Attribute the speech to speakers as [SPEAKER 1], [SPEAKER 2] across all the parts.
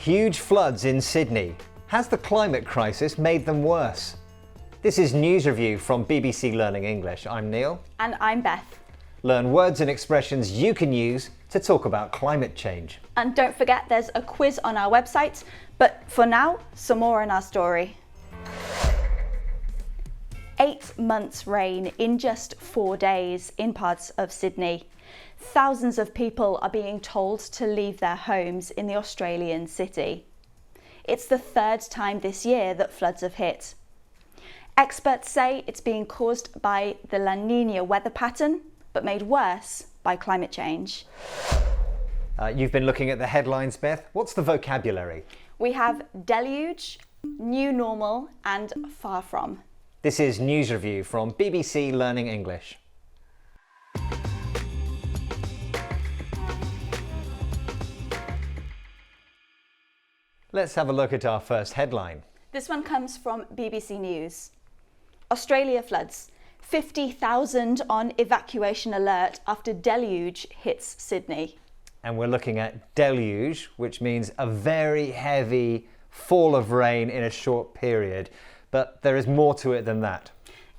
[SPEAKER 1] Huge floods in Sydney. Has the climate crisis made them worse? This is News Review from BBC Learning English. I'm Neil.
[SPEAKER 2] And I'm Beth.
[SPEAKER 1] Learn words and expressions you can use to talk about climate change.
[SPEAKER 2] And don't forget there's a quiz on our website, but for now, some more in our story. 8 months rain in just 4 days in parts of Sydney. Thousands of people are being told to leave their homes in the Australian city. It's the third time this year that floods have hit. Experts say it's being caused by the La Nina weather pattern, but made worse by climate change.
[SPEAKER 1] You've been looking at the headlines, Beth. What's the vocabulary?
[SPEAKER 2] We have deluge, new normal, and far from.
[SPEAKER 1] This is News Review from BBC Learning English. Let's have a look at our first headline.
[SPEAKER 2] This one comes from BBC News. Australia floods. 50,000 on evacuation alert after deluge hits Sydney.
[SPEAKER 1] And we're looking at deluge, which means a very heavy fall of rain in a short period. But there is more to it than that.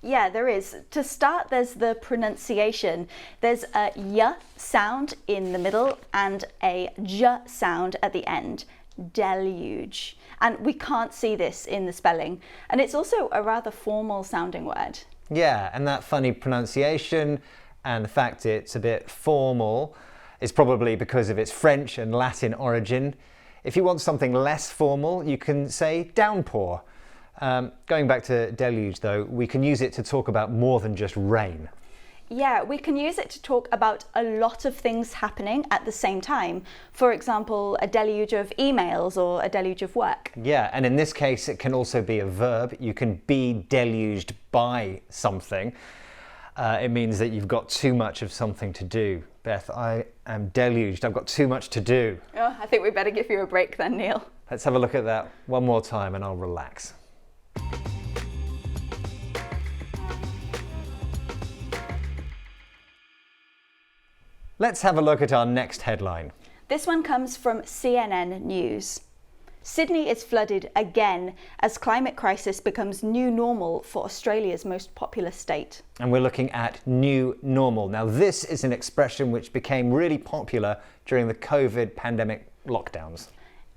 [SPEAKER 2] Yeah, there is. To start, there's the pronunciation. There's a y sound in the middle and a j sound at the end. Deluge. And we can't see this in the spelling. And it's also a rather formal sounding word.
[SPEAKER 1] Yeah, and that funny pronunciation and the fact it's a bit formal is probably because of its French and Latin origin. If you want something less formal, you can say downpour. Going back to deluge though, we can use it to talk about more than just rain.
[SPEAKER 2] Yeah, we can use it to talk about a lot of things happening at the same time. For example, a deluge of emails or a deluge of work.
[SPEAKER 1] Yeah, and in this case, it can also be a verb. You can be deluged by something. It means that you've got too much of something to do. Beth, I am deluged. I've got too much to do.
[SPEAKER 2] Oh, I think we better give you a break then, Neil.
[SPEAKER 1] Let's have a look at that one more time and I'll relax. Let's have a look at our next headline.
[SPEAKER 2] This one comes from CNN News. Sydney is flooded again as climate crisis becomes new normal for Australia's most populous state.
[SPEAKER 1] And we're looking at new normal. Now, this is an expression which became really popular during the COVID pandemic lockdowns.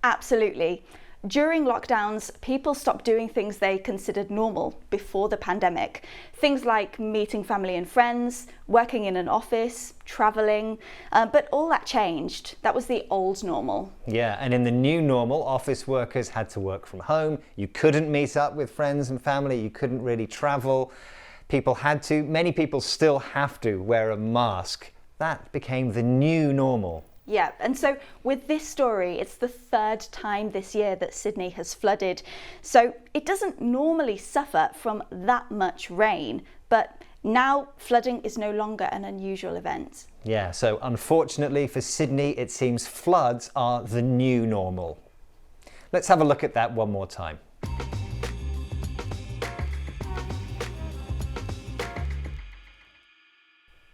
[SPEAKER 2] Absolutely. During lockdowns, people stopped doing things they considered normal before the pandemic. Things like meeting family and friends, working in an office, travelling, but all that changed. That was the old normal.
[SPEAKER 1] Yeah, and in the new normal, office workers had to work from home. You couldn't meet up with friends and family. You couldn't really travel. People had to, many people still have to wear a mask. That became the new normal.
[SPEAKER 2] Yeah, and so with this story, it's the third time this year that Sydney has flooded. So it doesn't normally suffer from that much rain, but now flooding is no longer an unusual event.
[SPEAKER 1] Yeah, so unfortunately for Sydney, it seems floods are the new normal. Let's have a look at that one more time.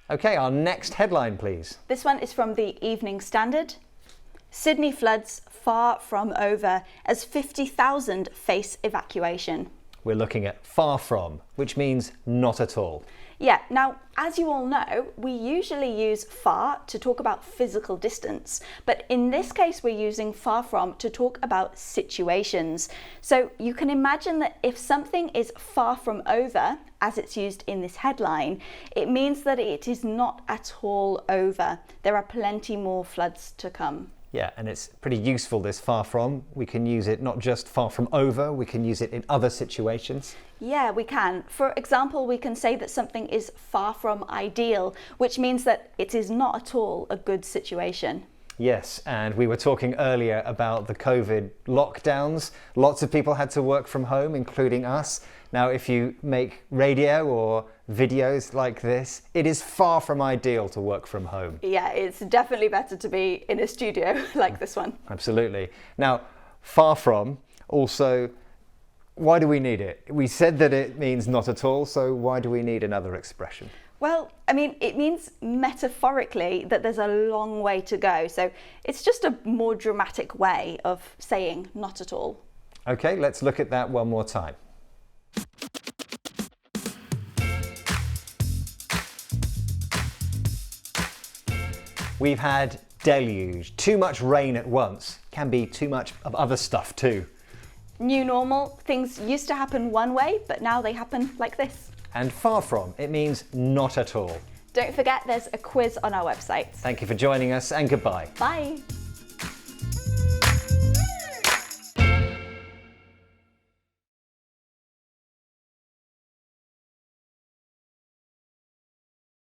[SPEAKER 1] Okay, our next headline, please.
[SPEAKER 2] This one is from the Evening Standard. Sydney floods far from over as 50,000 face evacuation.
[SPEAKER 1] We're looking at far from, which means not at all.
[SPEAKER 2] Yeah, now, as you all know, we usually use far to talk about physical distance, but in this case we're using far from to talk about situations. So you can imagine that if something is far from over, as it's used in this headline, it means that it is not at all over. There are plenty more floods to come.
[SPEAKER 1] Yeah, and it's pretty useful, this far from. We can use it not just far from over, we can use it in other situations.
[SPEAKER 2] Yeah, we can. For example, we can say that something is far from ideal, which means that it is not at all a good situation.
[SPEAKER 1] Yes, and we were talking earlier about the COVID lockdowns. Lots of people had to work from home, including us. Now, if you make radio or videos like this, it is far from ideal to work from home.
[SPEAKER 2] Yeah, it's definitely better to be in a studio like this one.
[SPEAKER 1] Absolutely. Now, far from, also, why do we need it? We said that it means not at all, so why do we need another expression?
[SPEAKER 2] Well, I mean, it means metaphorically that there's a long way to go. So it's just a more dramatic way of saying not at all.
[SPEAKER 1] Okay, let's look at that one more time. We've had deluge. Too much rain at once. Can be too much of other stuff too.
[SPEAKER 2] New normal, things used to happen one way, but now they happen like this.
[SPEAKER 1] And far from, it means not at all.
[SPEAKER 2] Don't forget there's a quiz on our website.
[SPEAKER 1] Thank you for joining us and goodbye.
[SPEAKER 2] Bye.